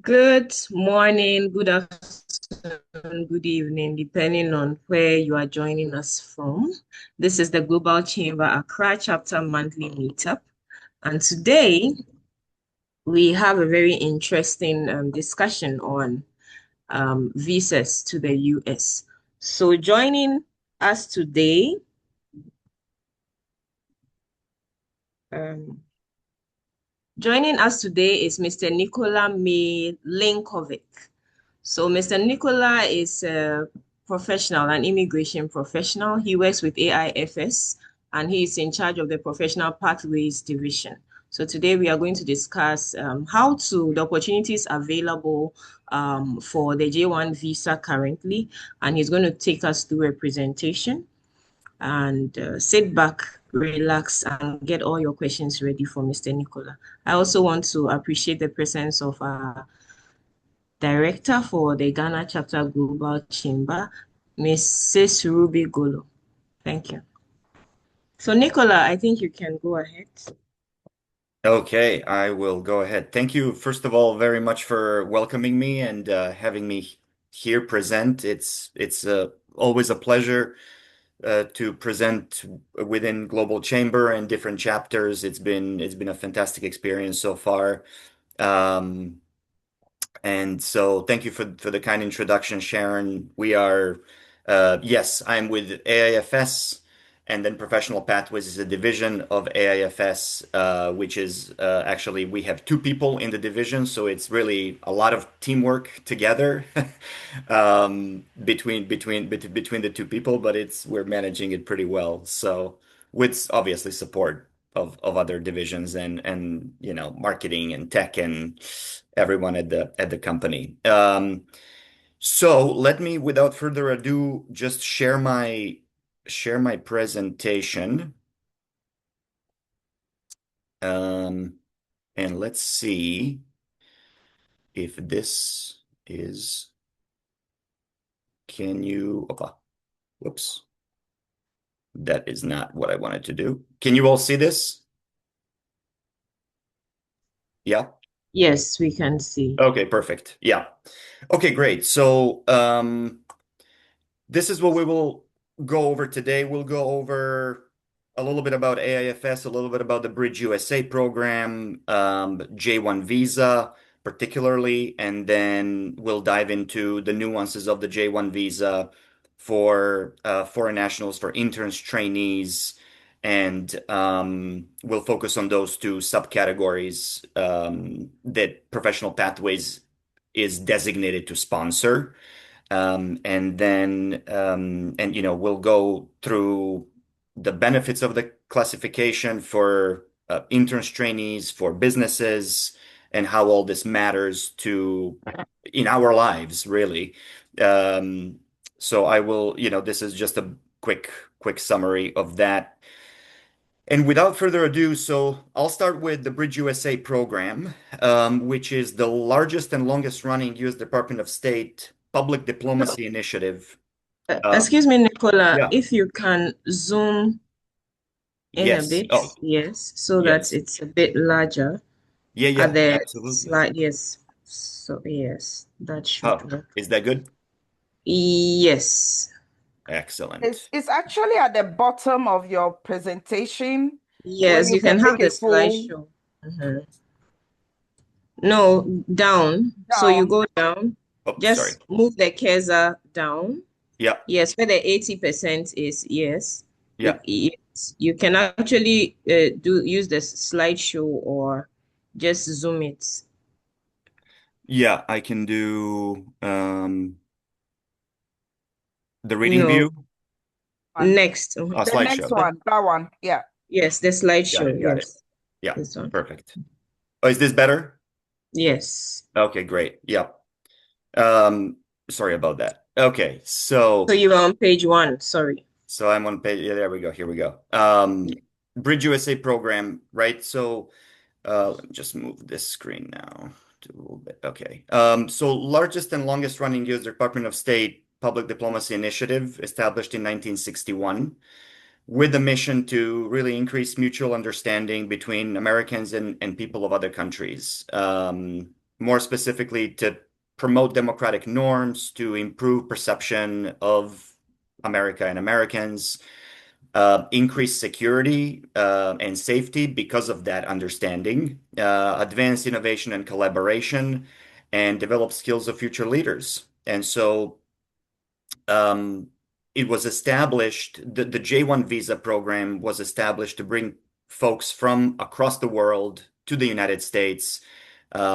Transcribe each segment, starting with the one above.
Good morning, good afternoon, good evening, depending on where you are joining us from. This is the Global Chamber Accra Chapter Monthly Meetup. And today we have a very interesting discussion on visas to the US. So us today, um, joining us today is Mr. Nicola Milinkovic. So Mr. Nicola is a professional, an immigration professional. He works with AIFS and he is in charge of the Professional Pathways Division. So today we are going to discuss the opportunities available for the J1 visa currently. And he's going to take us through a presentation and sit back, relax, and get all your questions ready for Mr. Nicola. I also want to appreciate the presence of Director for the Ghana Chapter Global Chamber, Mrs. Ruby Golo. Thank you. So, Nicola, I think you can go ahead. Okay, I will go ahead. Thank you, first of all, very much for welcoming me and having me here present. It's always a pleasure to present within Global Chamber and different chapters. It's been a fantastic experience so far. Um, and so thank you for the kind introduction, Sharon. Yes, I'm with AIFS, and then Professional Pathways is a division of AIFS, which is actually we have two people in the division, so it's really a lot of teamwork together between the two people, but we're managing it pretty well. So with obviously support of other divisions and marketing and tech and everyone at the company. So let me, without further ado, just share my presentation. Um, and let's see if this is. Can you? Opa, whoops. That is not what I wanted to do. Can you all see this? Yeah. Yes, we can see. Okay, perfect. Yeah. Okay, great. So, this is what we will go over today. We'll go over a little bit about AIFS, a little bit about the Bridge USA program, J1 visa particularly, and then we'll dive into the nuances of the J1 visa for foreign nationals, for interns, trainees, and we'll focus on those two subcategories that Professional Pathways is designated to sponsor. We'll go through the benefits of the classification for interns, trainees, for businesses, and how all this matters to in our lives, really. Um, so this is just a quick summary of that. And without further ado, so I'll start with the Bridge USA program, which is the largest and longest running U.S. Department of State public So, diplomacy initiative. Um, excuse me, Nicola, yeah. if you can zoom in a Yes. bit, Oh, yes, so that yes. it's a bit larger Yeah, at yeah, the absolutely. slide. Yes. So, yes, that should Oh, work. is that good? Yes. It's Excellent. it's actually at the bottom of your presentation where Yes, you you can can have take the a full slideshow. Mhm. No, down. So you down. go down, Oh, sorry. just move the cursor down. Yeah, Yes, where the 80% is, yes. yeah, You can actually use the slideshow or just zoom it. yeah. I can do the reading No, view. One. next. A The next slideshow. one, that one. Yeah. Yes, the Got slideshow. it, got it. Yes, Yeah, this one. perfect. Oh, is this better? Yes. Okay, great. Yep. Um, Sorry about that. Okay, So you are on page one. Sorry. so I'm on page. Yeah, there we go. Here we go. Bridge USA program, right? So let me just move this screen now to a little bit. Okay. So largest and longest running U.S. Department of State public diplomacy initiative established in 1961 with a mission to really increase mutual understanding between Americans and people of other countries. more specifically to promote democratic norms, to improve perception of America and Americans, increase security and safety because of that understanding, advance innovation and collaboration, and develop skills of future leaders. And so um, it was established, the J-1 visa program was established to bring folks from across the world to the United States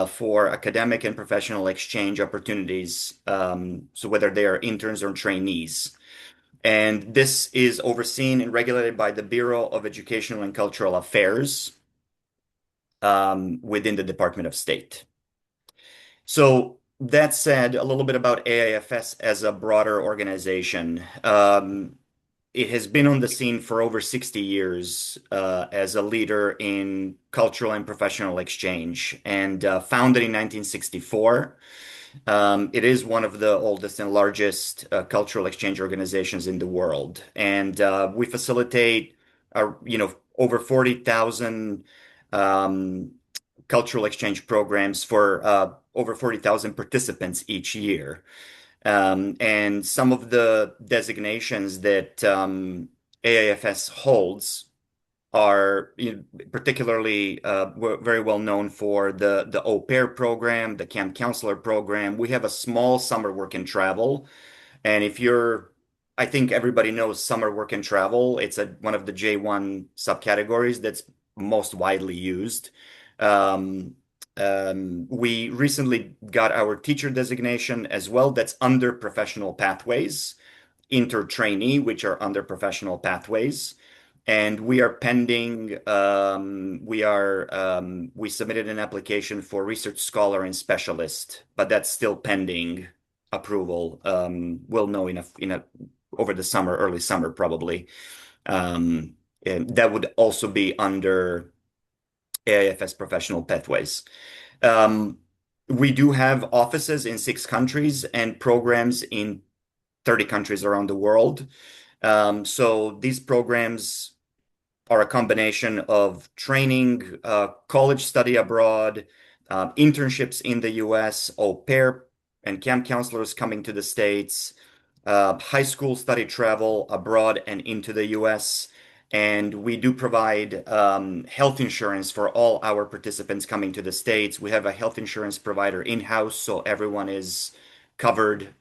for academic and professional exchange opportunities. So whether they are interns or trainees. And this is overseen and regulated by the Bureau of Educational and Cultural Affairs within the Department of State. So that said, a little bit about AIFS as a broader organization. It has been on the scene for over 60 years as a leader in cultural and professional exchange, and founded in 1964. It is one of the oldest and largest cultural exchange organizations in the world, and we facilitate, over 40,000 um, cultural exchange programs for over 40,000 participants each year. And some of the designations that AIFS holds are particularly very well known for the au pair program, the camp counselor program. We have a small summer work and travel. And if you're, I think everybody knows summer work and travel. It's one of the J1 subcategories that's most widely used. Um, we recently got our teacher designation as well. That's under professional pathways, inter-trainee, which are under professional pathways. And we are pending, we submitted an application for research scholar and specialist, but that's still pending approval. We'll know over the summer, early summer, probably. And that would also be under AIFS professional pathways. Um, we do have offices in 6 countries and programs in 30 countries around the world. So these programs are a combination of training, college study abroad, internships in the US, au pair and camp counselors coming to the States, high school study travel abroad and into the US. And we do provide health insurance for all our participants coming to the States. We have a health insurance provider in-house, so everyone is covered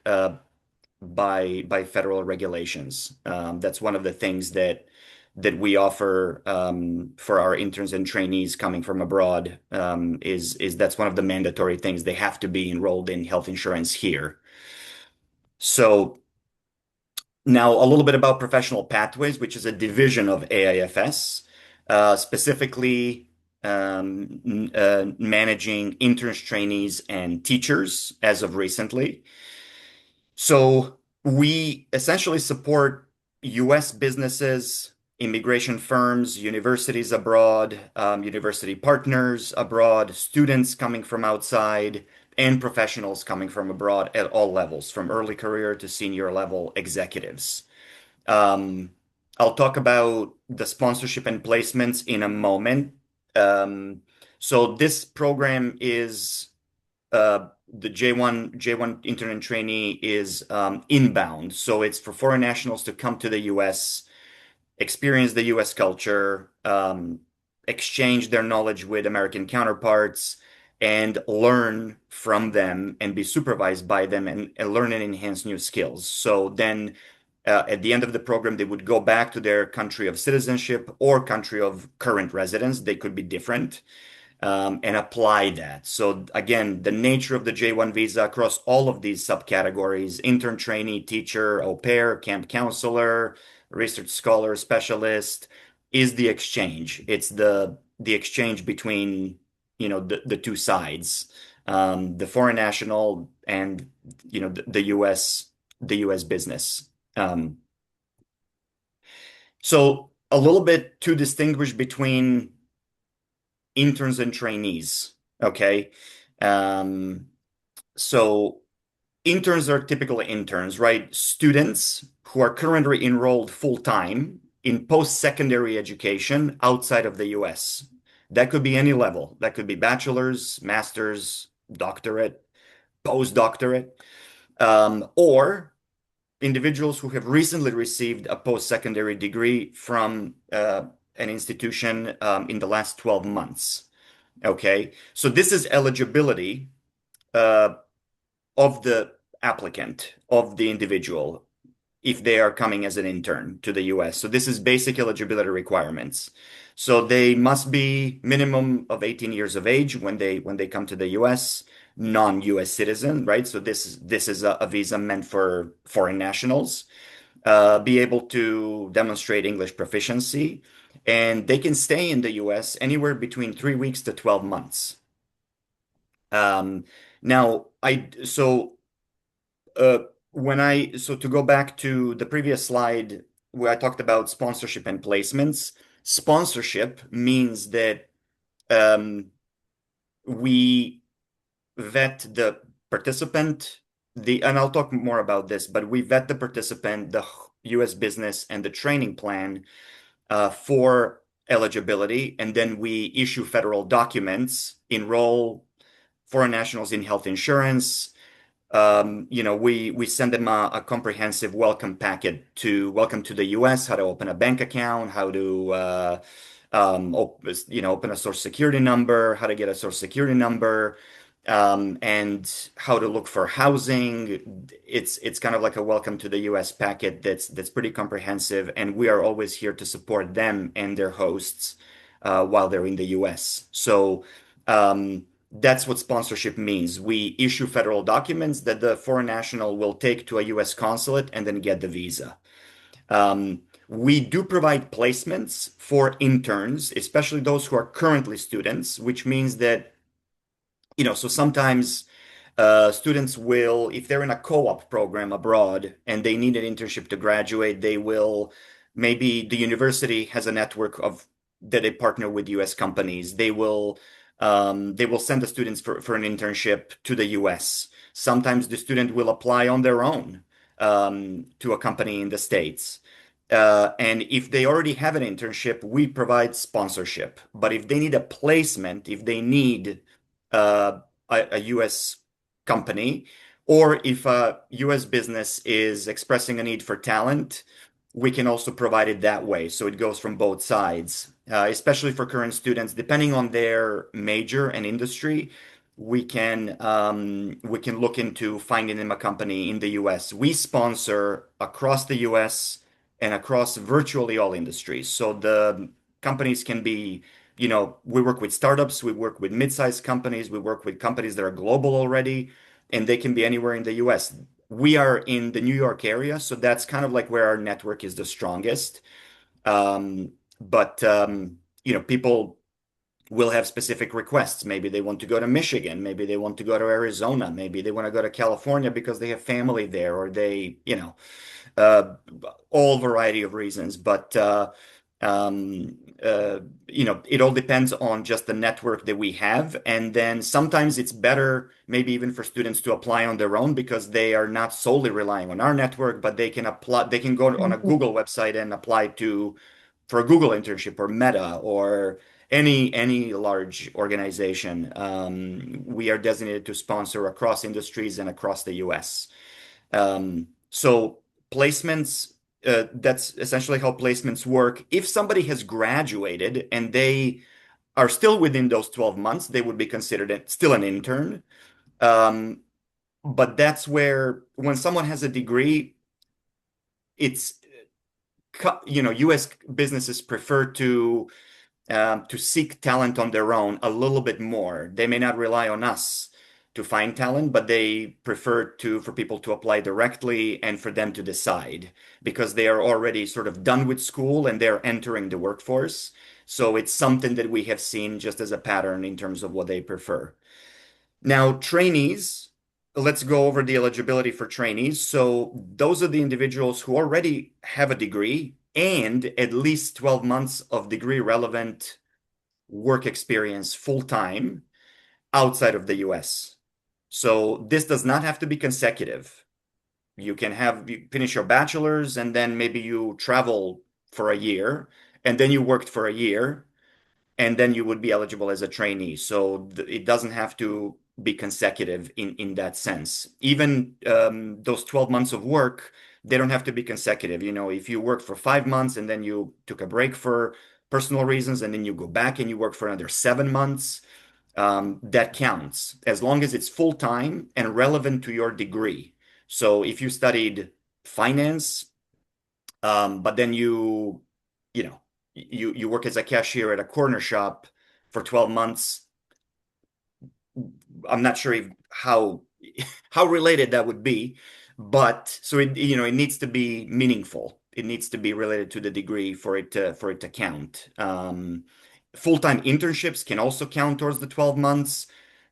by federal regulations. That's one of the things that we offer for our interns and trainees coming from abroad is that's one of the mandatory things. They have to be enrolled in health insurance here. So now a little bit about professional pathways, which is a division of AIFS, specifically managing interns, trainees, and teachers as of recently. So we essentially support US businesses, immigration firms, universities abroad, university partners abroad, students coming from outside, and professionals coming from abroad at all levels, from early career to senior level executives. Um, I'll talk about the sponsorship and placements in a moment. So this program is the J1 intern and trainee is inbound. So it's for foreign nationals to come to the US, experience the US culture, exchange their knowledge with American counterparts, and learn from them and be supervised by them and learn and enhance new skills. So then at the end of the program, they would go back to their country of citizenship or country of current residence. They could be different and apply that. So again, the nature of the J1 visa across all of these subcategories, intern, trainee, teacher, au pair, camp counselor, research scholar, specialist, is the exchange. It's the exchange between, the two sides, the foreign national and, the US business. So a little bit to distinguish between interns and trainees. Okay. Um, so interns are typically interns, right? Students who are currently enrolled full time in post-secondary education outside of the US. That could be any level. That could be bachelor's, master's, doctorate, postdoctorate, or individuals who have recently received a post-secondary degree from an institution in the last 12 months. Okay, so this is eligibility uh, of the applicant, of the individual, if they are coming as an intern to the US. So this is basic eligibility requirements. So they must be minimum of 18 years of age when they come to the US, non-US citizen, right? So this is a visa meant for foreign nationals. Be able to demonstrate English proficiency, and they can stay in the US anywhere between 3 weeks to 12 months. Um, now, uh, to go back to the previous slide where I talked about sponsorship and placements, sponsorship means that um, we vet the participant, and I'll talk more about this, but we vet the participant, the US business, and the training plan for eligibility, and then we issue federal documents, enroll foreign nationals in health insurance. We send them a comprehensive welcome packet to welcome to the US, how to open a bank account, how to open a social security number, how to get a social security number, and how to look for housing. It's kind of like a welcome to the US packet that's pretty comprehensive, and we are always here to support them and their hosts while they're in the US. So. That's what sponsorship means. We issue federal documents that the foreign national will take to a US consulate and then get the visa. We do provide placements for interns, especially those who are currently students, which means that, so sometimes students will, if they're in a co-op program abroad and they need an internship to graduate, maybe the university has a network of that they partner with US companies. They will send the students for an internship to the US. Sometimes the student will apply on their own to a company in the States. And if they already have an internship, we provide sponsorship. But if they need a placement, if they need uh, a US company, or if a US business is expressing a need for talent, we can also provide it that way. So it goes from both sides, especially for current students, depending on their major and industry. We can look into finding them a company in the US. We sponsor across the US and across virtually all industries. So the companies can be, we work with startups, we work with mid-sized companies, we work with companies that are global already, and they can be anywhere in the US. We are in the New York area, so that's kind of like where our network is the strongest. But people will have specific requests. Maybe they want to go to Michigan, maybe they want to go to Arizona, maybe they want to go to California because they have family there, or uh, all variety of reasons. But um, it all depends on just the network that we have. And then sometimes it's better, maybe even for students to apply on their own because they are not solely relying on our network, but they can go on a Mhm. Google website and apply for a Google internship or Meta or any large organization. We are designated to sponsor across industries and across the US. So placements, that's essentially how placements work. If somebody has graduated and they are still within those 12 months, they would be considered still an intern. Um, but that's where when someone has a degree, it's, US businesses prefer to seek talent on their own a little bit more. They may not rely on us to find talent, but they prefer for people to apply directly and for them to decide because they are already sort of done with school and they're entering the workforce. So it's something that we have seen just as a pattern in terms of what they prefer. Now, trainees, let's go over the eligibility for trainees. So those are the individuals who already have a degree and at least 12 months of degree relevant work experience full time outside of the US. So this does not have to be consecutive. You finish your bachelor's and then maybe you travel for a year and then you worked for a year. and then you would be eligible as a trainee. So it doesn't have to be consecutive in that sense. Even those 12 months of work, they don't have to be consecutive. You know, if you worked for 5 months and then you took a break for personal reasons, and then you go back and you work for another 7 months, that counts as long as it's full time and relevant to your degree. So if you studied finance, but then you know, you work as a cashier at a corner shop for 12 months. I'm not sure how how related that would be, but so it needs to be meaningful. It needs to be related to the degree for it to count. Full-time internships can also count towards the 12 months.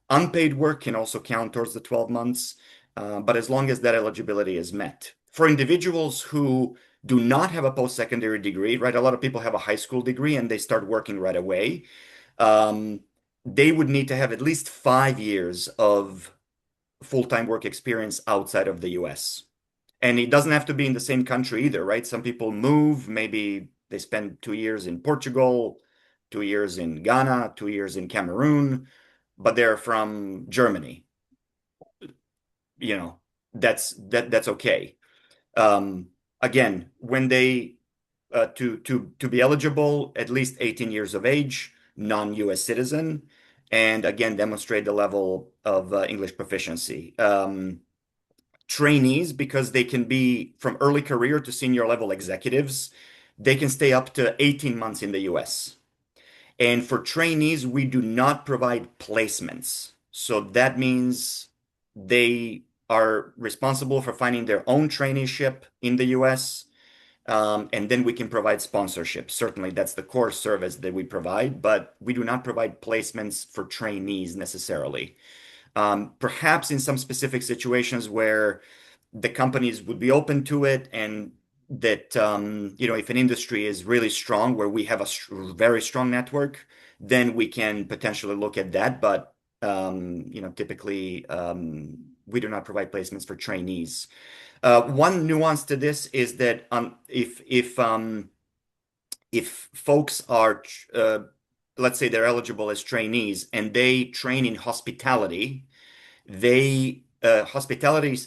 Unpaid work can also count towards the 12 months, but as long as that eligibility is met. For individuals who do not have a post-secondary degree, right? A lot of people have a high school degree and they start working right away. Um, they would need to have at least 5 years of full-time work experience outside of the US. And it doesn't have to be in the same country either, right? Some people move, maybe they spend 2 years in Portugal, 2 years in Ghana, 2 years in Cameroon, but they're from Germany. You know, that's okay. Um, Again, when they to be eligible, at least 18 years of age, non-US citizen, and again, demonstrate the level of English proficiency. Trainees, because they can be from early career to senior level executives, they can stay up to 18 months in the US. And for trainees, we do not provide placements. So that means they are responsible for finding their own traineeship in the US. And then we can provide sponsorship. Certainly, that's the core service that we provide, but we do not provide placements for trainees necessarily. Perhaps in some specific situations where the companies would be open to it, and that if an industry is really strong, where we have a very strong network, then we can potentially look at that. But typically, we do not provide placements for trainees. One nuance to this is that if folks are, let's say they're eligible as trainees and they train in hospitality, they hospitality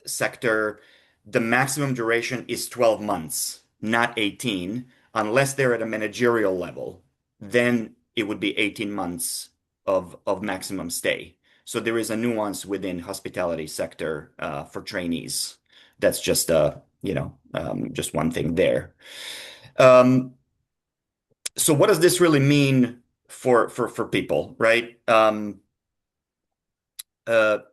sector, the maximum duration is 12 months, not 18, unless they're at a managerial level. Then it would be 18 months of maximum stay. So there is a nuance within hospitality sector for trainees. That's just just one thing there. Um, so what does this really mean for people, right?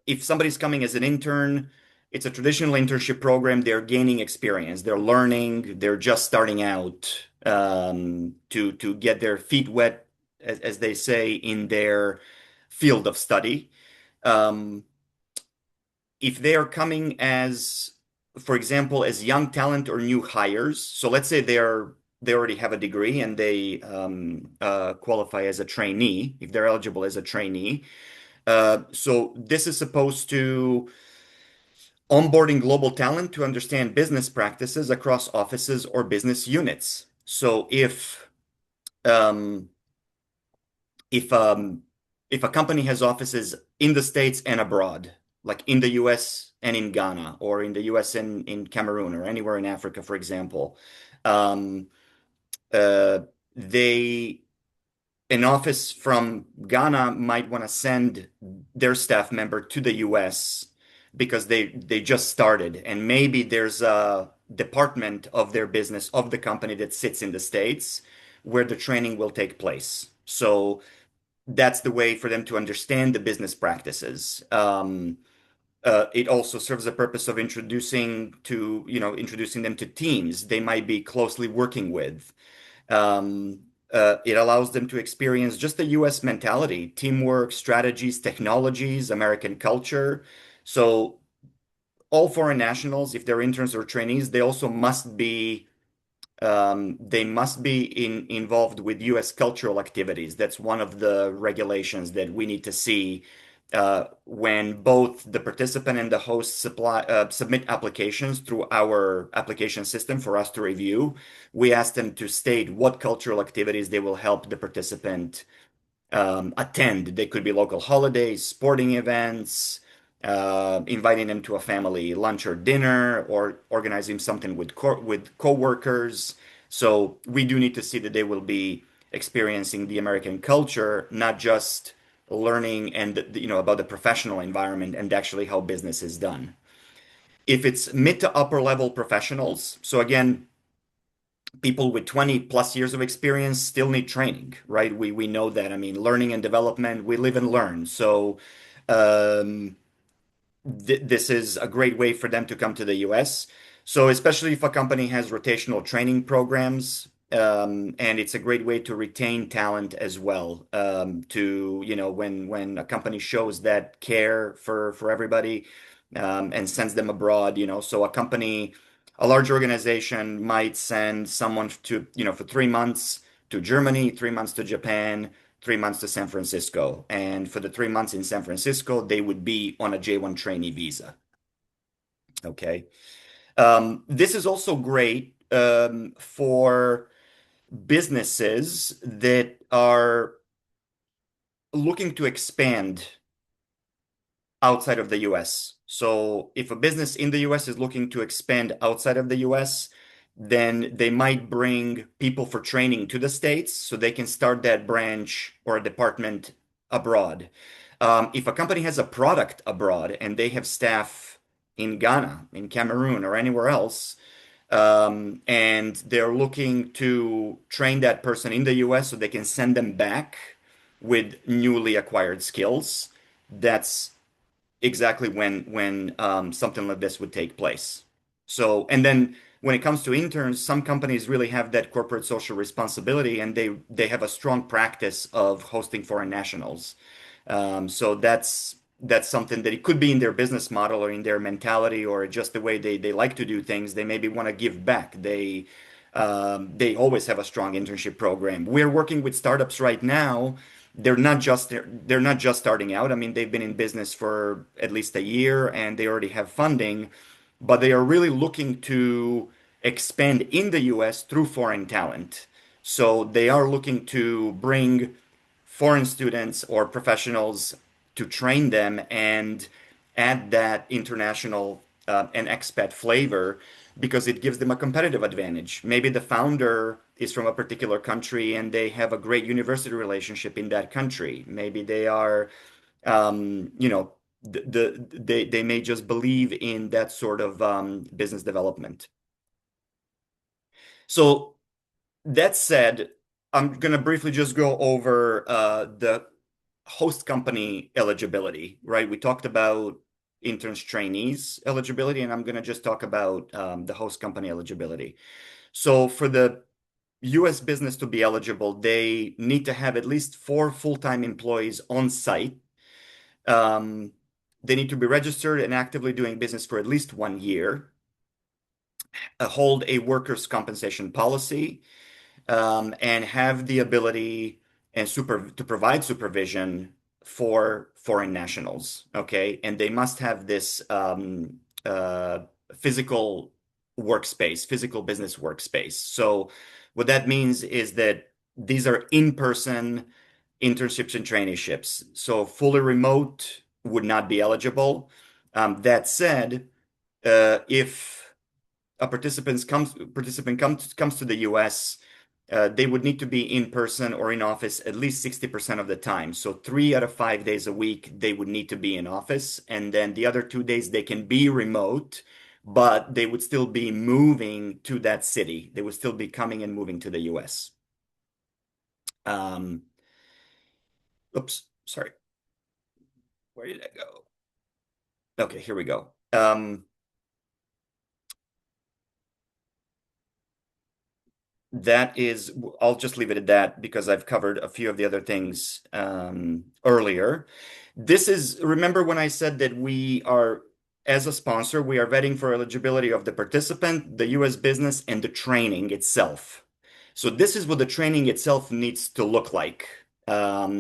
If somebody's coming as an intern, it's a traditional internship program. They're gaining experience. They're learning. They're just starting out to get their feet wet, as they say, in their field of study. Um, if they are coming as, for example, as young talent or new hires, so let's say they already have a degree and they qualify as a trainee, if they're eligible as a trainee. So this is supposed to onboarding global talent to understand business practices across offices or business units. So um, if um, if a company has offices in the States and abroad, like in the US and in Ghana, or in the US and in Cameroon, or anywhere in Africa, for example, um, uh, they an office from Ghana might want to send their staff member to the US because they just started, and maybe there's a department of their business of the company that sits in the States where the training will take place. So that's the way for them to understand the business practices. It also serves the purpose of introducing them to teams they might be closely working with. It allows them to experience just the US mentality, teamwork, strategies, technologies, American culture. So all foreign nationals, if they're interns or trainees, they also must be involved with US cultural activities. That's one of the regulations that we need to see when both the participant and the host submit applications through our application system for us to review, we ask them to state what cultural activities they will help the participant attend. They could be local holidays, sporting events, inviting them to a family lunch or dinner, or organizing something with coworkers. So we do need to see that they will be experiencing the American culture, not just learning and about the professional environment and actually how business is done. If it's mid to upper level professionals, so again, people with 20 plus years of experience still need training, right? We know that. I mean, learning and development, we live and learn. So um, this is a great way for them to come to the US. So especially if a company has rotational training programs, and it's a great way to retain talent as well. To, when a company shows that care for everybody, and sends them abroad, so a large organization might send someone for 3 months to Germany, 3 months to Japan, 3 months to San Francisco. And for the 3 months in San Francisco, they would be on a J1 trainee visa. Okay. This is also great for businesses that are looking to expand outside of the US. So if a business in the US is looking to expand outside of the US, then they might bring people for training to the States so they can start that branch or a department abroad. If a company has a product abroad and they have staff in Ghana, in Cameroon, or anywhere else, and they're looking to train that person in the US so they can send them back with newly acquired skills, that's exactly when something like this would take place. So, and then when it comes to interns, some companies really have that corporate social responsibility, and they have a strong practice of hosting foreign nationals. So that's something that it could be in their business model or in their mentality or just the way they like to do things. They maybe want to give back. They always have a strong internship program. We're working with startups right now. They're not just starting out. I mean, they've been in business for at least a year and they already have funding, but they are really looking to expand in the US through foreign talent. So they are looking to bring foreign students or professionals to train them and add that international and expat flavor because it gives them a competitive advantage. Maybe the founder is from a particular country and they have a great university relationship in that country. Maybe they are, they may just believe in that sort of business development. So that said, I'm going to briefly just go over the host company eligibility, right? We talked about interns trainees eligibility, and I'm going to just talk about the host company eligibility. So for the US business to be eligible, they need to have at least 4 full-time employees on site. They need to be registered and actively doing business for at least 1 year, hold a workers' compensation policy, and have the ability to provide supervision for foreign nationals. Okay, and they must have this physical workspace, physical business workspace. So what that means is that these are in-person internships and traineeships. So fully remote would not be eligible. That said, if a participant comes to the US, they would need to be in person or in office at least 60% of the time. So 3 out of 5 days a week, they would need to be in office. And then the other 2 days, they can be remote, but they would still be moving to that city. They would still be coming and moving to the US. Um, Oops, sorry. Where did I go? Okay, here we go. That is, I'll just leave it at that because I've covered a few of the other things earlier. Remember when I said that as a sponsor, we are vetting for eligibility of the participant, the US business, and the training itself. So this is what the training itself needs to look like.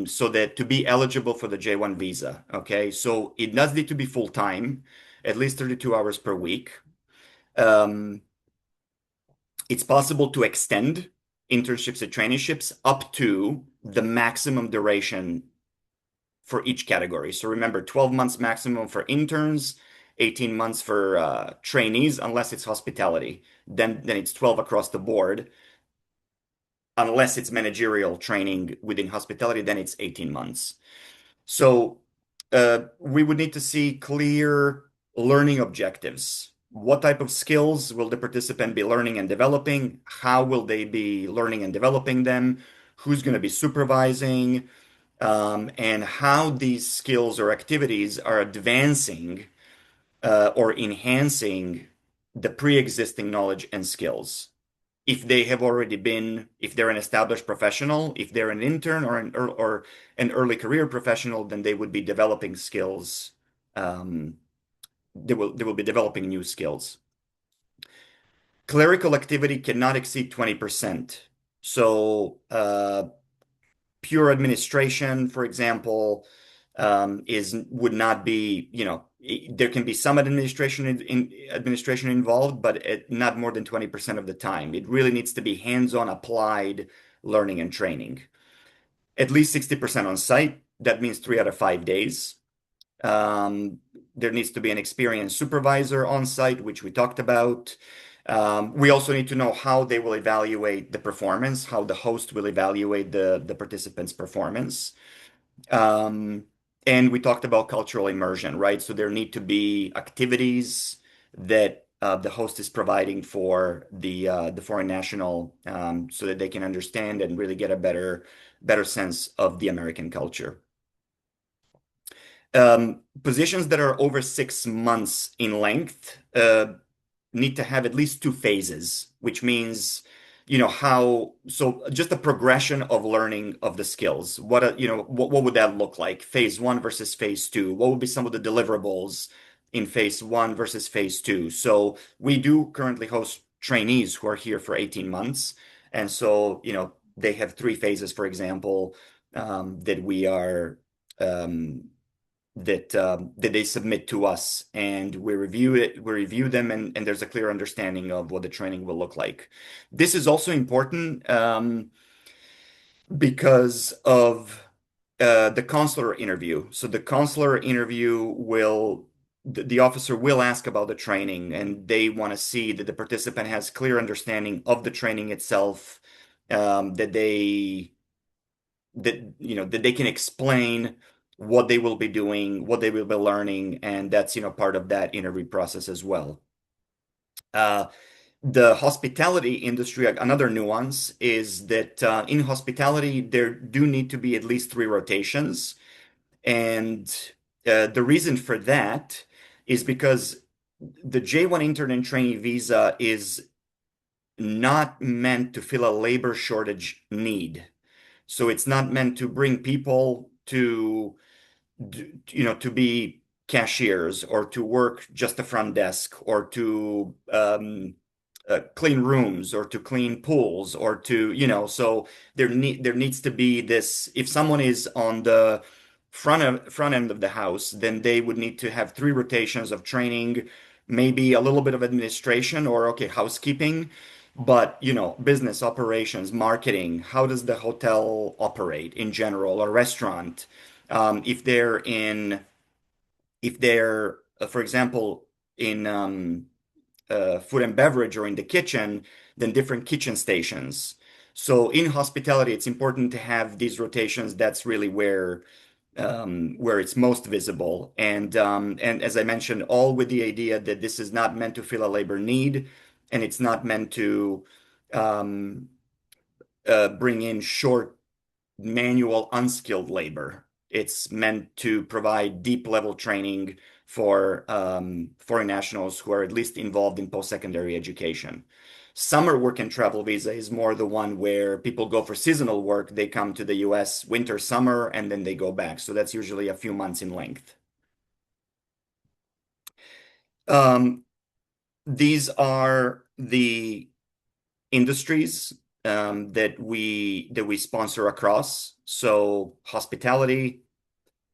so that to be eligible for the J1 visa. Okay, so it does need to be full time, at least 32 hours per week. Um, it's possible to extend internships and traineeships up to the maximum duration for each category. So remember, 12 months maximum for interns, 18 months for trainees, unless it's hospitality. Then it's 12 across the board. Unless it's managerial training within hospitality, then it's 18 months. So we would need to see clear learning objectives. What type of skills will the participant be learning and developing? How will they be learning and developing them? Who's going to be supervising? And how these skills or activities are advancing or enhancing the pre-existing knowledge and skills. If they have already been, if they're an established professional, if they're an intern or an early career professional, then they would be developing skills. They will be developing new skills. Clerical activity cannot exceed 20%. So pure administration, for example, is would not be, there can be some administration involved, but not more than 20% of the time. It really needs to be hands-on applied learning and training. At least 60% on site. That means 3 out of 5 days. Um, there needs to be an experienced supervisor on site, which we talked about. We also need to know how they will evaluate the performance, how the host will evaluate the participants' performance. Um, and we talked about cultural immersion, right? So there need to be activities that the host is providing for the foreign national, so that they can understand and really get a better sense of the American culture. Positions that are over 6 months in length need to have at least two phases, which means, so just a progression of learning of the skills. What would that look like? Phase one versus phase two. What would be some of the deliverables in phase one versus phase two? So we do currently host trainees who are here for 18 months. And so, they have three phases, for example, that we are, that they submit to us, and we review them, and there's a clear understanding of what the training will look like. This is also important because of the consular interview. So the consular interview the officer will ask about the training, and they want to see that the participant has clear understanding of the training itself, that they can explain what they will be doing, what they will be learning, and that's part of that interview process as well. The hospitality industry, another nuance is that in hospitality there do need to be at least 3 rotations, and the reason for that is because the J1 intern and trainee visa is not meant to fill a labor shortage need. So it's not meant to bring people to be cashiers or to work just the front desk or to clean rooms or to clean pools or so there needs to be this. If someone is on the front end of the house, then they would need to have 3 rotations of training, maybe a little bit of administration or okay, housekeeping, but business operations, marketing, how does the hotel operate in general, or restaurant, if they're for example, in food and beverage or in the kitchen, then different kitchen stations. So in hospitality, it's important to have these rotations. That's really where it's most visible. And as I mentioned, all with the idea that this is not meant to fill a labor need, and it's not meant to um, bring in short manual unskilled labor. It's meant to provide deep level training for foreign nationals who are at least involved in post-secondary education. Summer work and travel visa is more the one where people go for seasonal work. They come to the US winter, summer, and then they go back. So that's usually a few months in length. These are the industries that we sponsor across. So hospitality,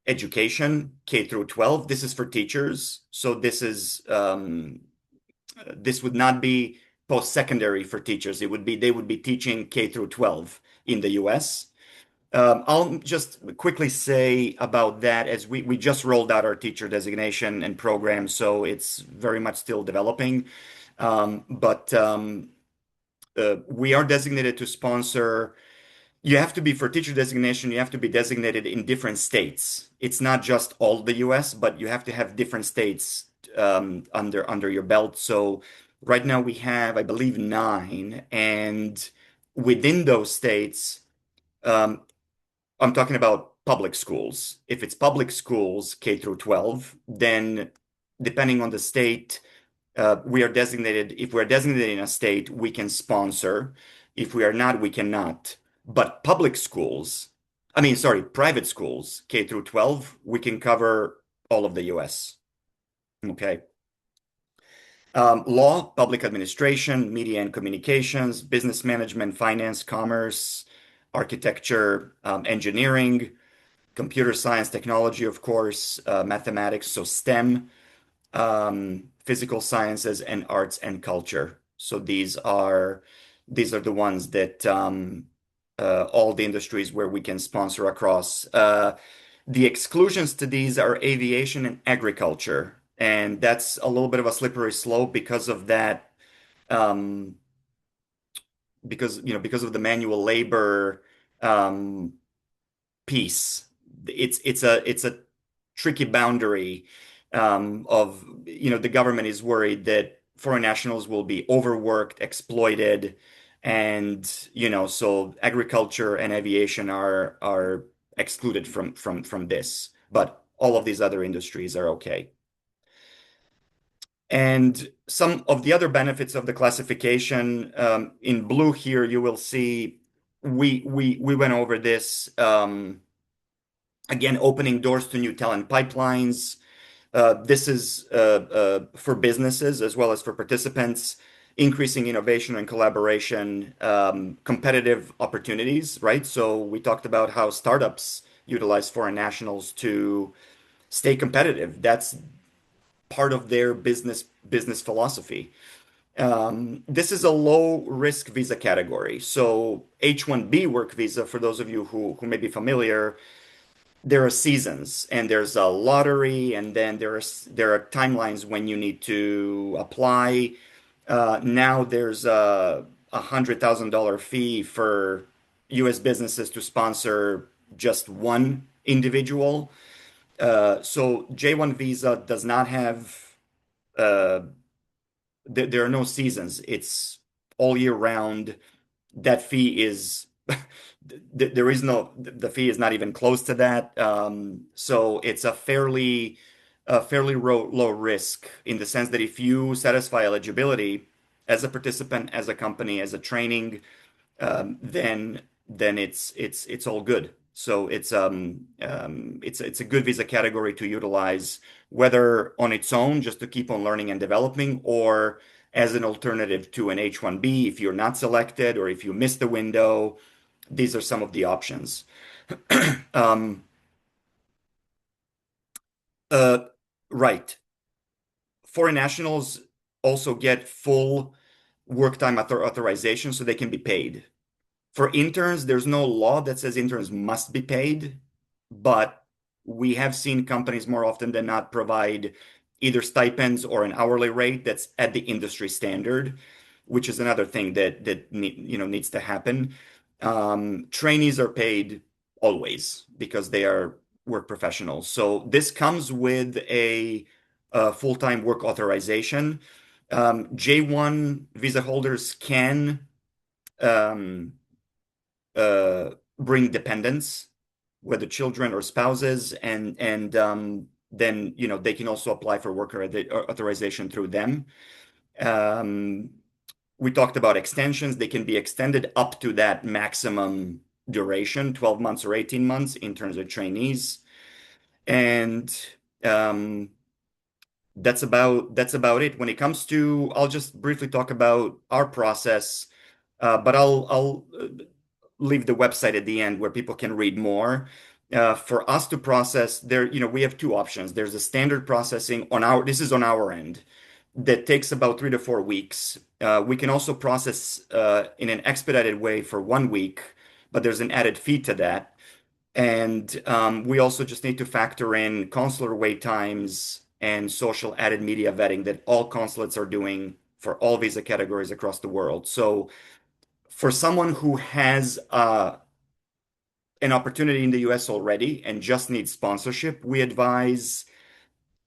education, K through 12. This is for teachers. So this would not be post-secondary for teachers. They would be teaching K through 12 in the US. I'll just quickly say about that as we just rolled out our teacher designation and program, so it's very much still developing. But we are designated to sponsor. You have to be for teacher designation, you have to be designated in different states. It's not just all the US, but you have to have different states under your belt. So right now we have, I believe, nine, and within those states, um, I'm talking about public schools. If it's public schools, K through 12, then depending on the state, we are designated. If we're designated in a state, we can sponsor. If we are not, we cannot. But public schools, I mean, sorry, private schools, K through 12, we can cover all of the US. Okay. Law, public administration, media and communications, business management, finance, commerce, architecture, engineering, computer science, technology, of course, mathematics, so STEM, physical sciences, and arts and culture. So these are the ones that all the industries where we can sponsor across. The exclusions to these are aviation and agriculture, and that's a little bit of a slippery slope because of that. Um, because of the manual labor um, piece. It's a tricky boundary of the government is worried that foreign nationals will be overworked, exploited, and so agriculture and aviation are excluded from this, but all of these other industries are okay. And some of the other benefits of the classification in blue here, you will see we went over this. Again, opening doors to new talent pipelines. This is for businesses as well as for participants, increasing innovation and collaboration, competitive opportunities, right? So we talked about how startups utilize foreign nationals to stay competitive. That's part of their business philosophy. This is a low risk visa category. So H-1B work visa, for those of you who may be familiar, there are seasons and there's a lottery, and then there are timelines when you need to apply. Now there's a $100,000 fee for U.S. businesses to sponsor just one individual. So J1 visa does not have uh, there are no seasons. It's all year round. That fee is there is no the fee is not even close to that. So it's a fairly low risk in the sense that if you satisfy eligibility as a participant, as a company, as a training, then it's all good. So it's a good visa category to utilize, whether on its own just to keep on learning and developing, or as an alternative to an H-1B if you're not selected or if you miss the window. These are some of the options. Um, uh, right. Foreign nationals also get full work time authorization so they can be paid. For interns, there's no law that says interns must be paid, but we have seen companies more often than not provide either stipends or an hourly rate that's at the industry standard, which is another thing that needs to happen. Trainees are paid always because they are work professionals. So this comes with a full-time work authorization. J1 visa holders can um, bring dependents, whether children or spouses, and then they can also apply for worker authorization through them. Um, we talked about extensions. They can be extended up to that maximum duration, 12 months or 18 months in terms of trainees. And um, that's about it. When it comes to, I'll just briefly talk about our process. But I'll leave the website at the end where people can read more. For us to process there, we have two options. There's a standard processing this is on our end, that takes about 3 to 4 weeks. We can also process in an expedited way for 1 week, but there's an added fee to that. And we also just need to factor in consular wait times and social added media vetting that all consulates are doing for all visa categories across the world. So for someone who has an opportunity in the US already and just needs sponsorship, we advise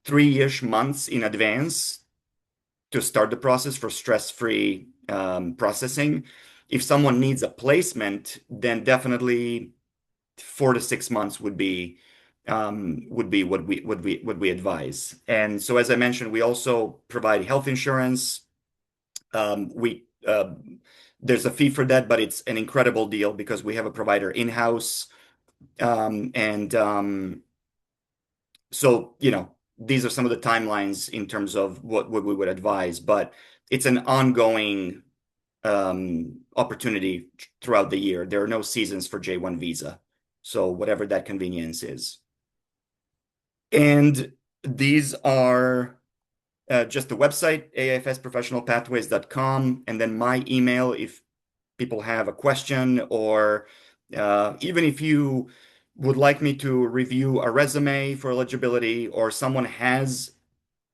3-ish months in advance to start the process for stress-free processing. If someone needs a placement, then definitely 4 to 6 months would be what we advise. And so, as I mentioned, we also provide health insurance. We There's a fee for that, but it's an incredible deal because we have a provider in-house. And so, these are some of the timelines in terms of what we would advise, but it's an ongoing opportunity throughout the year. There are no seasons for J1 visa. So whatever that convenience is. And these are just the website, afsprofessionalpathways.com, and then my email if people have a question, or even if you would like me to review a resume for eligibility, or someone has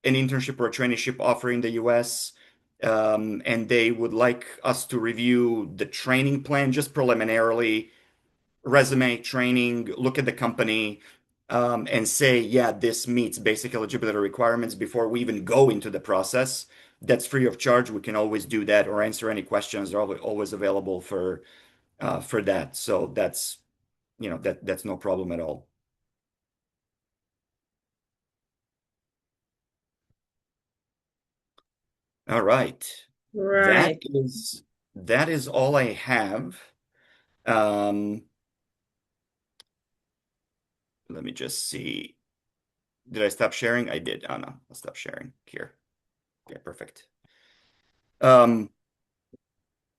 an internship or a traineeship offer in the US, and they would like us to review the training plan just preliminarily, resume, training, look at the company, and say, yeah, this meets basic eligibility requirements before we even go into the process. That's free of charge. We can always do that or answer any questions. They're always available for that. So that's no problem at all. All right. That Right. is that is all I have. Um, Let me just see. Did I stop sharing? I did. Oh no, I'll stop sharing here. Okay, perfect. Um,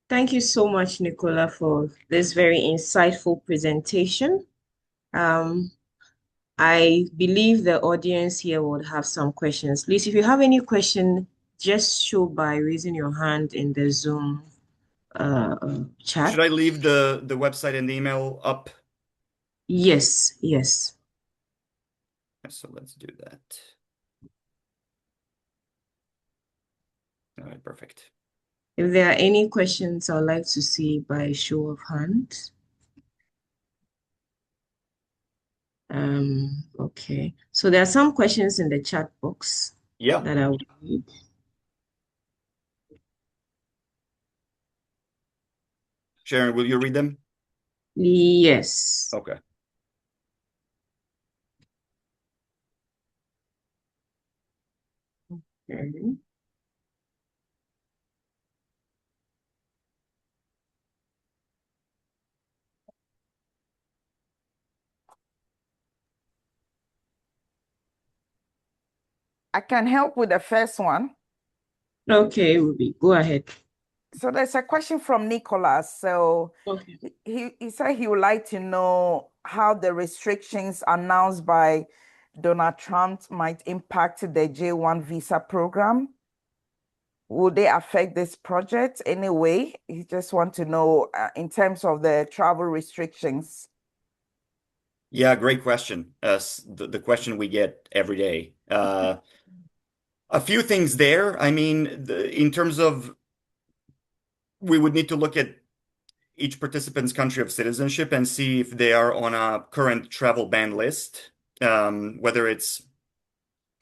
Thank you so much, Nicola, for this very insightful presentation. Um, I believe the audience here would have some questions. Please, if you have any question, just show by raising your hand in the Zoom should chat. I leave the website and the email up? Yes, yes. So let's do that. All right, perfect. If there are any questions, I'd like to see by show of hands. Okay. So there are some questions in the chat box Yeah. that I will read. Sharon, will you read them? Yes. Okay. Okay. I can help with the first one. Okay, Ruby, go ahead. So there's a question from Nicholas. So Okay. he said he would like to know how the restrictions announced by Donald Trump might impact the J1 visa program. Would they affect this project anyway? He just want to know in terms of the travel restrictions. Yeah, great question. The question we get every day. A few things there. I mean, in terms of, we would need to look at each participant's country of citizenship and see if they are on a current travel ban list, whether it's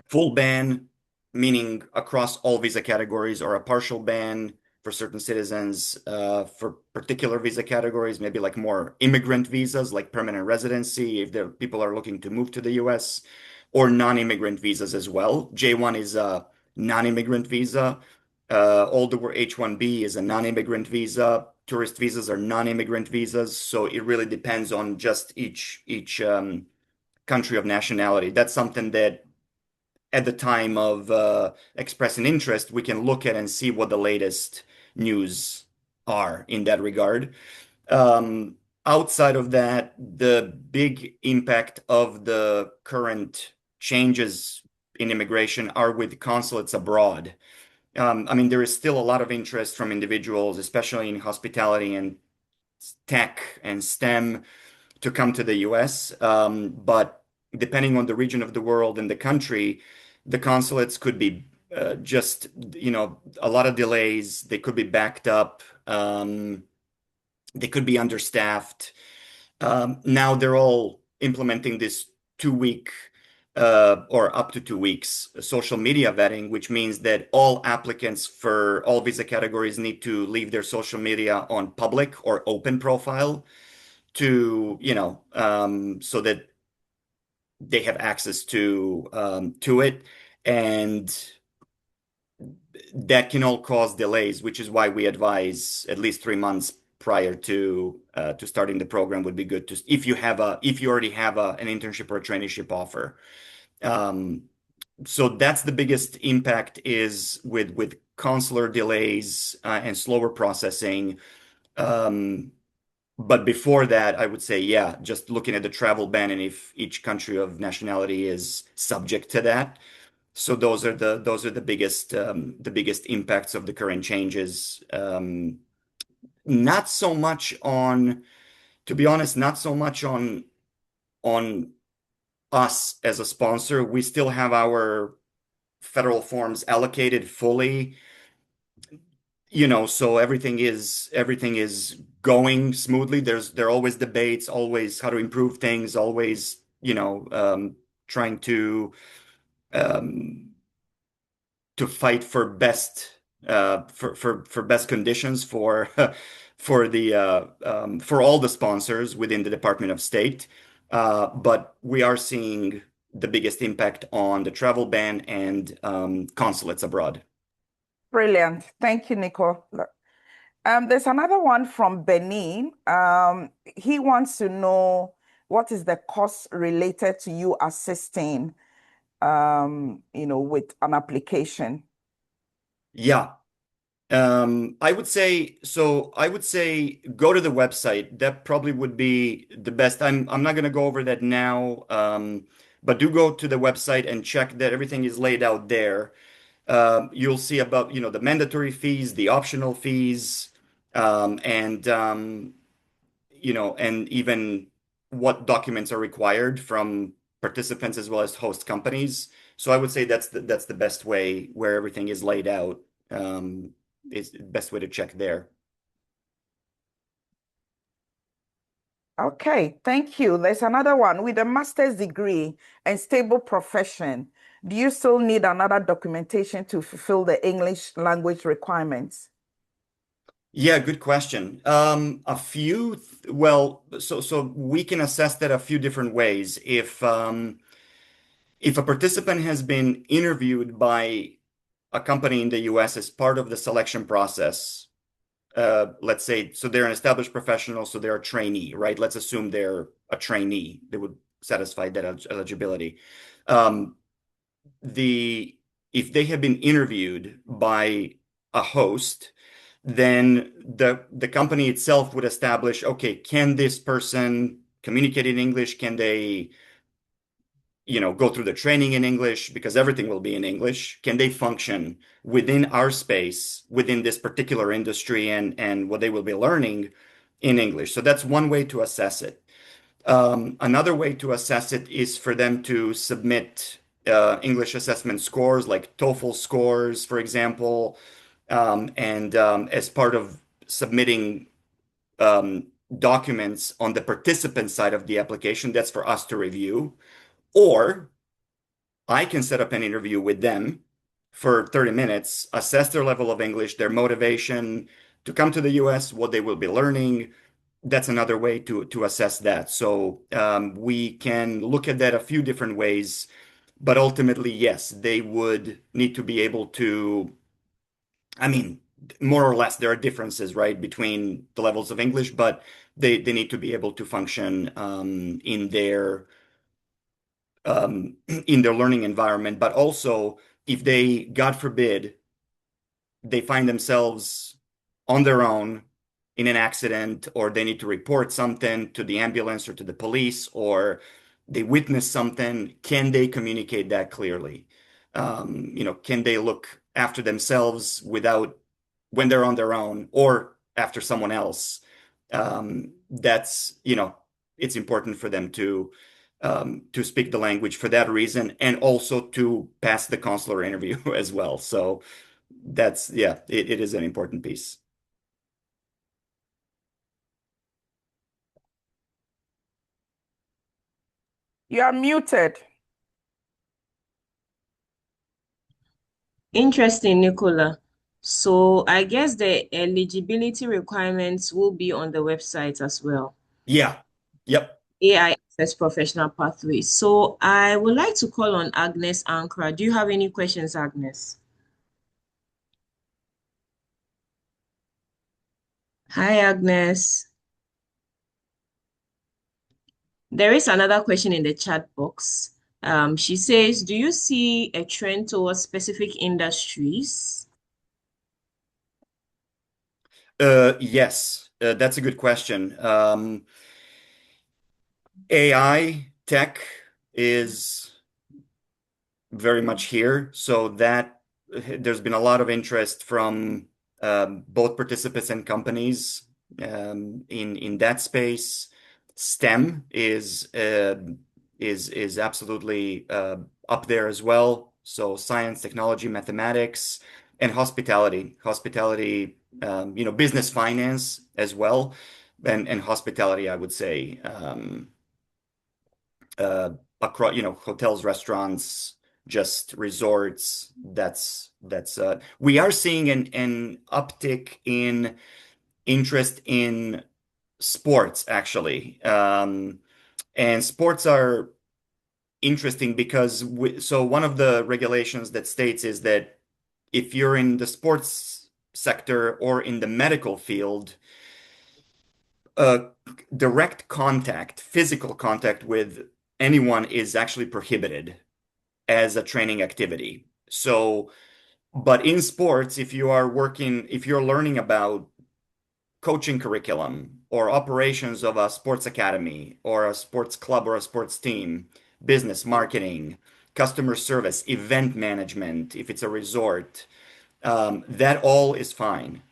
full ban, meaning across all visa categories, or a partial ban for certain citizens, for particular visa categories, maybe like more immigrant visas, like permanent residency, if the people are looking to move to the US, or non-immigrant visas as well. J1 is a non-immigrant visa. All the H1B is a non-immigrant visa. Tourist visas are non-immigrant visas. So it really depends on just each country of nationality. That's something that at the time of expressing interest, we can look at and see what the latest news are in that regard. Um, Outside of that, the big impact of the current changes in immigration are with consulates abroad. I mean, there is still a lot of interest from individuals, especially in hospitality and tech and STEM, to come to the US. But depending on the region of the world and the country, the consulates could be just, a lot of delays. They could be backed up. They could be understaffed. Now they're all implementing this 2 week or up to 2 weeks social media vetting, which means that all applicants for all visa categories need to leave their social media on public or open profile to, so that they have access to it. And that can all cause delays, which is why we advise at least 3 months prior to starting the program would be good to if you already have an internship or a traineeship offer. Um, so that's the biggest impact is with consular delays and slower processing. Um, but before that, I would say, yeah, just looking at the travel ban and if each country of nationality is subject to that. So those are the biggest impacts of the current changes. Not so much on, to be honest, not so much on us as a sponsor. We still have our federal forms allocated fully, so everything is going smoothly. There are always debates, always how to improve things, always, trying um, to fight for best conditions for for all the sponsors within the Department of State. But we are seeing the biggest impact on the travel ban and consulates abroad. Brilliant. Thank you, Nico. There's another one from Benin. He wants to know what is the cost related to you assisting, with an application. Yeah. I would say go to the website. That probably would be the best. I'm not gonna go over that now. But do go to the website and check that everything is laid out there. You'll see about, the mandatory fees, the optional fees, and even what documents are required from participants as well as host companies. So I would say that's the best way where everything is laid out. Is the best way to check there. Okay, thank you. There's another one with a master's degree and stable profession. Do you still need another documentation to fulfill the English language requirements? Yeah, good question. So we can assess that a few different ways. If a participant has been interviewed by a company in the US as part of the selection process, let's say, so they're an established professional, so they're a trainee, right? Let's assume they're a trainee. They would satisfy that eligibility. Um, the If they have been interviewed by a host, then the company itself would establish, okay, can this person communicate in English? Can they, go through the training in English because everything will be in English? Can they function within our space, within this particular industry and what they will be learning in English? So that's one way to assess it. Another way to assess it is for them to submit English assessment scores, like TOEFL scores, for example, and as part of submitting documents on the participant side of the application, that's for us to review. Or I can set up an interview with them for 30 minutes, assess their level of English, their motivation to come to the US, what they will be learning. That's another way to assess that. So we can look at that a few different ways, but ultimately, yes, they would need to be able to, I mean, more or less, there are differences, right, between the levels of English, but they need to be able to function in their learning environment. But also, if they, God forbid, they find themselves on their own in an accident, or they need to report something to the ambulance or to the police, or they witness something, can they communicate that clearly? Can they look after themselves without when they're on their own or after someone else? It's important for them to speak the language for that reason, and also to pass the consular interview as well. So yeah, it is an important piece. You are muted. Interesting, Nicola. So I guess the eligibility requirements will be on the website as well. Yeah. Yep. AI Access Professional Pathways. So I would like to call on Agnes Ankara. Do you have any questions, Agnes? Hi, Agnes. There is another question in the chat box. She says, do you see a trend towards specific industries? Yes, that's a good question. AI tech is very much here. So that there's been a lot of interest from both participants and companies in that space. STEM is absolutely up there as well. So science, technology, mathematics, and hospitality. Hospitality, business finance as well, and hospitality, I would say. Across, hotels, restaurants, just resorts. That's we are seeing an uptick in interest in sports actually. And sports are interesting because so one of the regulations that states is that if you're in the sports sector or in the medical field, uh, direct contact, physical contact with anyone is actually prohibited as a training activity. So, but in sports, if you're learning about coaching curriculum or operations of a sports academy or a sports club or a sports team, business, marketing, customer service, event management, if it's a resort, that all is fine.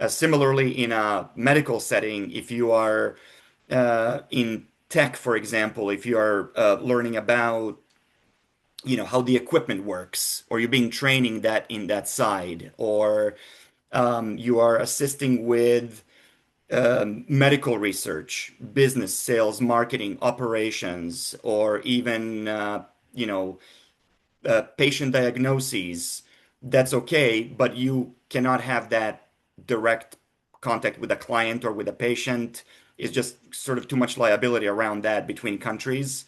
Similarly, in a medical setting, if you are in tech, for example, if you are learning about how the equipment works, or you're being training that in that side, or you are assisting with medical research, business, sales, marketing, operations, or even patient diagnoses, that's okay, but you cannot have that direct contact with a client or with a patient. It's just sort of too much liability around that between countries.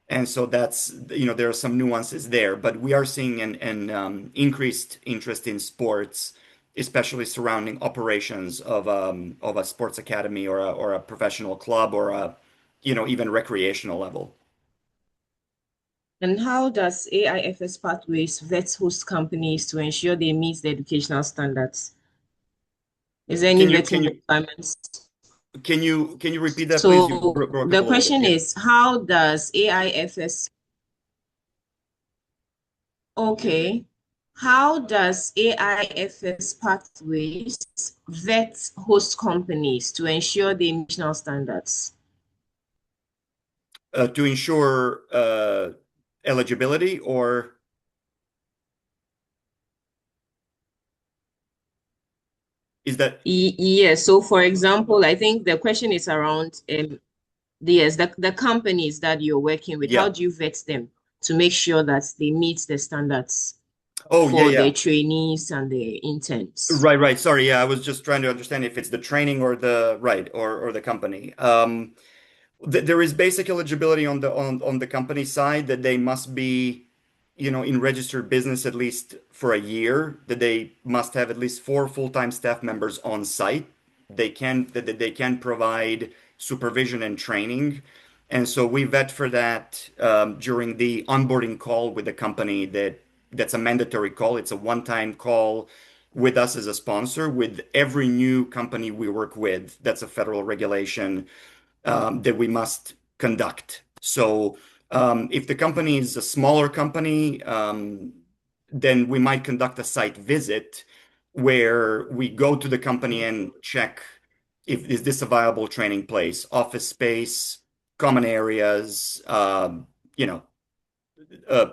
And so there are some nuances there, but we are seeing an increased interest in sports, especially surrounding operations of a sports academy or a professional club or even recreational level. And how does AIFS Pathways vet host companies to ensure they meet the educational standards? Is there any Can vetting you requirements? can you repeat that, please? You So broke up the a little bit. question Yeah. is, how does AIFS, okay, how does AIFS Pathways vet host companies to ensure the national standards? To ensure eligibility, or is that? Yes. So, for example, I think the question is around the companies that you're working with. How Yeah. do you vet them to make sure that they meet the standards Oh, yeah, for the yeah. trainees and the interns? Right, right. Sorry. Yeah, I was just trying to understand if it's the training or the right or the company. There is basic eligibility on the company side, that they must be, in registered business at least for a year, that they must have at least 4 full-time staff members on site. They can provide supervision and training. And so we vet for that during the onboarding call with the company. That's a mandatory call. It's a one-time call with us as a sponsor with every new company we work with. That's a federal regulation that we must conduct. So if the company is a smaller company, then we might conduct a site visit where we go to the company and check if is this a viable training place, office space, common areas, you know,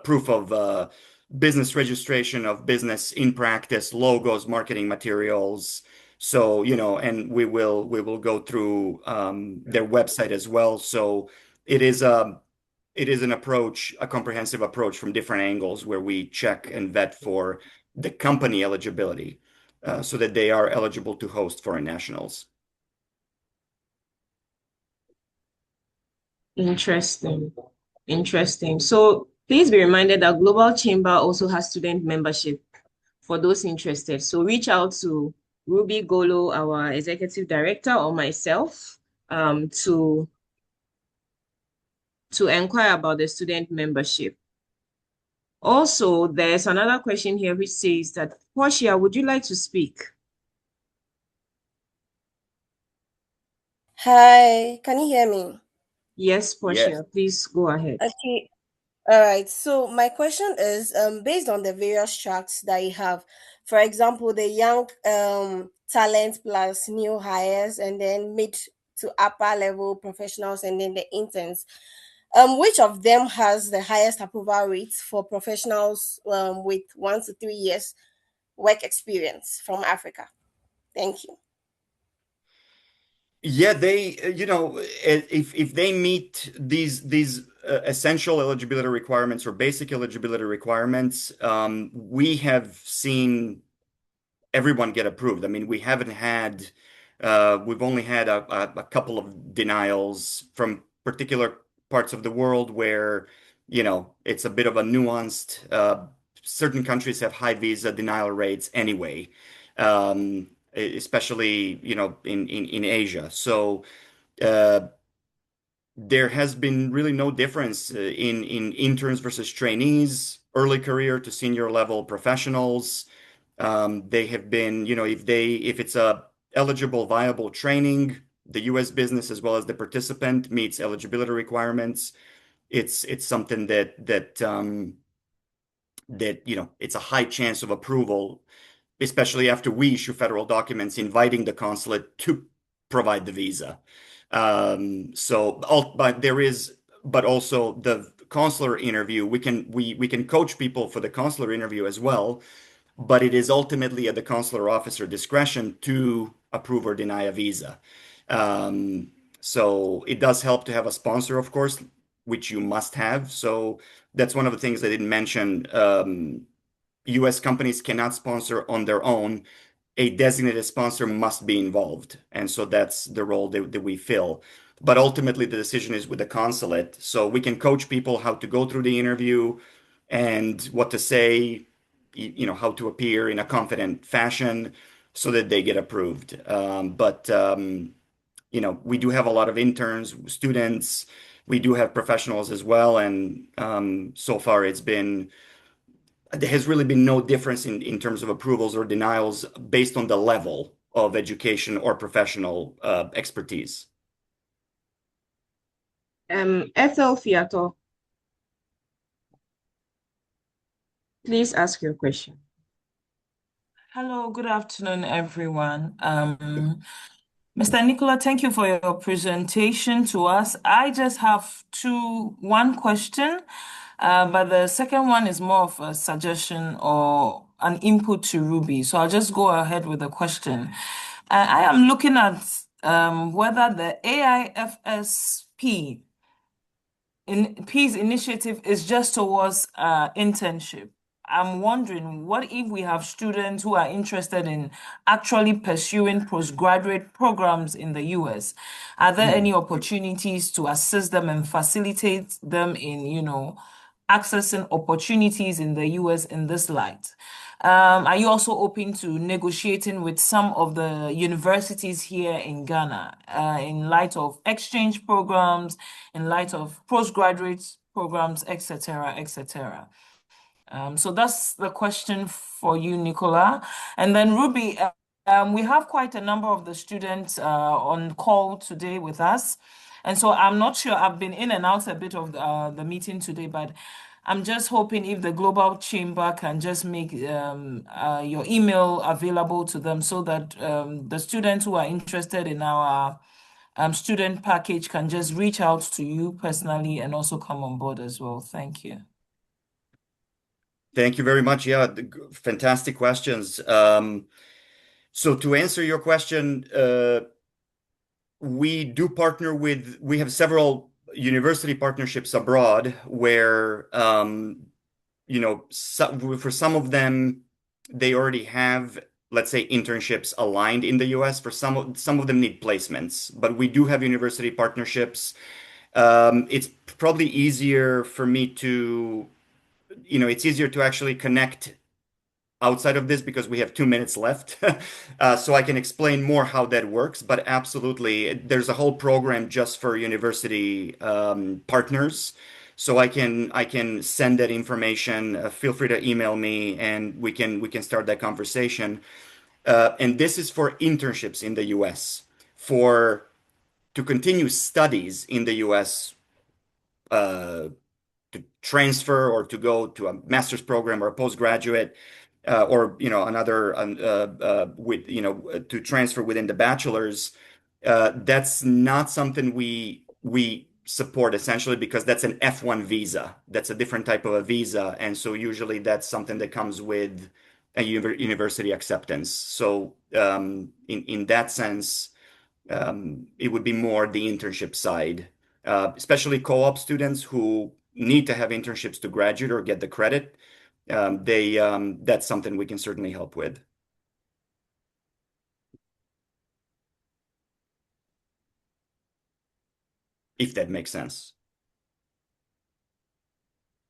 proof of business registration of business in practice, logos, marketing materials. So, and we will go through their website as well. So it is an approach, a comprehensive approach from different angles where we check and vet for the company eligibility, so that they are eligible to host foreign nationals. Interesting. Interesting. So please be reminded that Global Chamber also has student membership for those interested. So reach out to Ruby Golo, our executive director, or myself to inquire about the student membership. Also, there's another question here which says that, Portia, would you like to speak? Hi, can you hear me? Yes, Yes. Portia, please go ahead. Okay, all right. So my question is, based on the various tracks that you have, for example, the young talent plus new hires, and then mid to upper level professionals, and then the interns. Which of them has the highest approval rates for professionals with 1 to 3 years work experience from Africa? Thank you. Yeah, if they meet these essential eligibility requirements or basic eligibility requirements, we have seen everyone get approved. I mean, we've only had a couple of denials from particular parts of the world where, it's a bit of a nuanced, certain countries have high visa denial rates anyway, especially, in Asia. So, uh, there has been really no difference in interns versus trainees, early career to senior level professionals. They have been, if it's a eligible, viable training, the U.S. business as well as the participant meets eligibility requirements. It's something that it's a high chance of approval, especially after we issue federal documents inviting the consulate to provide the visa. But also the consular interview, we can coach people for the consular interview as well, but it is ultimately at the consular officer discretion to approve or deny a visa. So it does help to have a sponsor, of course, which you must have. So that's one of the things I didn't mention. U.S. companies cannot sponsor on their own. A designated sponsor must be involved. And so that's the role that we fill. But ultimately, the decision is with the consulate. So we can coach people how to go through the interview and what to say, how to appear in a confident fashion so that they get approved. But we do have a lot of interns, students. We do have professionals as well. And so far, there has really been no difference in terms of approvals or denials based on the level of education or professional expertise. Ethel Fiato, please ask your question. Hello, good afternoon, everyone. Mr. Nicola, thank you for your presentation to us. I just have one question, but the second one is more of a suggestion or an input to Ruby. So I'll just go ahead with the question. I am looking at whether the AIFSP P's initiative is just towards internship. I'm wondering, what if we have students who are interested in actually pursuing postgraduate programs in the US? Are there any opportunities to assist them and facilitate them in, accessing opportunities in the US in this light? Are you also open to negotiating with some of the universities here in Ghana in light of exchange programs, in light of postgraduate programs, etc., etc.? So that's the question for you, Nicola. And then Ruby, we have quite a number of the students on call today with us. And so I'm not sure, I've been in and out a bit of the meeting today, but I'm just hoping if the Global Chamber can just make your email available to them so that the students who are interested in our student package can just reach out to you personally and also come on board as well. Thank you. Thank you very much. Yeah, fantastic questions. So to answer your question, we have several university partnerships abroad where, for some of them, they already have, let's say, internships aligned in the US. For some of them need placements, but we do have university partnerships. It's probably easier for me to, it's easier to actually connect outside of this because we have 2 minutes left. So I can explain more how that works. But absolutely, there's a whole program just for university partners. So I can send that information. Feel free to email me, and we can start that conversation. And this is for internships in the U.S. For to continue studies in the U.S. To transfer or to go to a master's program or a postgraduate or another with to transfer within the bachelor's. That's not something we support essentially because that's an F1 visa. That's a different type of a visa, and so usually that's something that comes with a university acceptance. So in that sense, it would be more the internship side, especially co-op students who need to have internships to graduate or get the credit. That's something we can certainly help with. If that makes sense.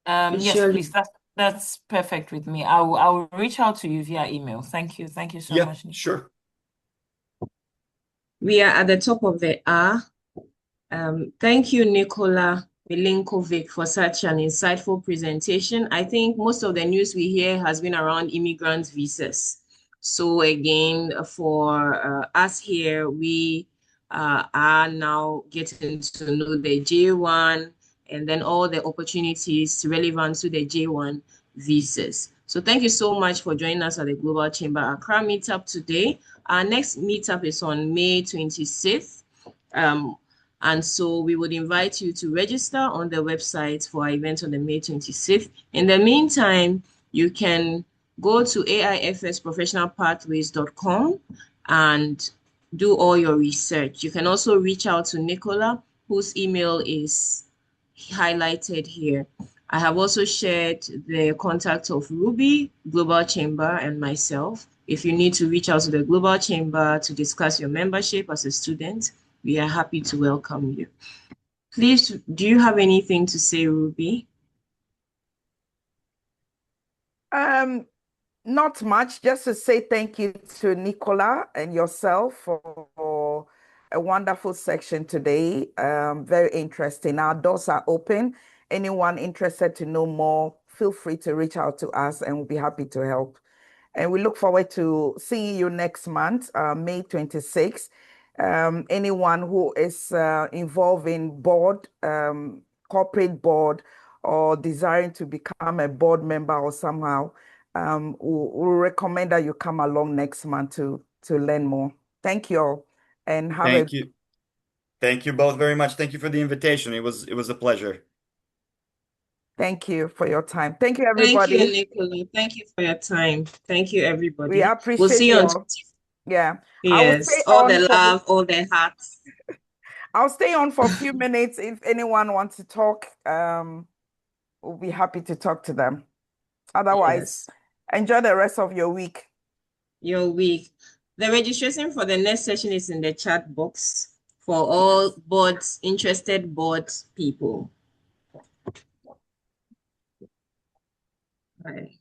Yes, Surely. please. That's perfect with me. I will reach out to you via email. Thank you. Thank you so Yeah, much, Nick. sure. We are at the top of the hour. Thank you, Nicola Milinkovic, for such an insightful presentation. I think most of the news we hear has been around immigrant visas. So again, for us here, we are now getting to know the J1 and then all the opportunities relevant to the J1 visas. So thank you so much for joining us at the Global Chamber Accra Meetup today. Our next meetup is on May 26th. And so we would invite you to register on the website for our event on the May 26th. In the meantime, you can go to aifsprofessionalpathways.com and do all your research. You can also reach out to Nicola, whose email is highlighted here. I have also shared the contact of Ruby, Global Chamber, and myself. If you need to reach out to the Global Chamber to discuss your membership as a student, we are happy to welcome you. Please, do you have anything to say, Ruby? Not much, just to say thank you to Nicola and yourself for a wonderful section today. Very interesting. Our doors are open. Anyone interested to know more, feel free to reach out to us and we'll be happy to help. And we look forward to seeing you next month, May 26th. Anyone who is involved in board, corporate board, or desiring to become a board member or somehow, we'll recommend that you come along next month to learn more. Thank you all, and have a Thank you. Thank you both very much. Thank you for the invitation. It was a pleasure. thank you for your time. Thank you, Thank you, everybody. Nicola. Thank you for your time. Thank you, We everybody. We'll appreciate see you you on all. Yeah, I will stay Yes, all on the for love, all the hearts. I'll stay on for a few minutes. If anyone wants to talk, we'll be happy to talk to them. Otherwise, Yes, enjoy the rest of your week. your week. The registration for the next session is in the chat box for all interested board people. Right.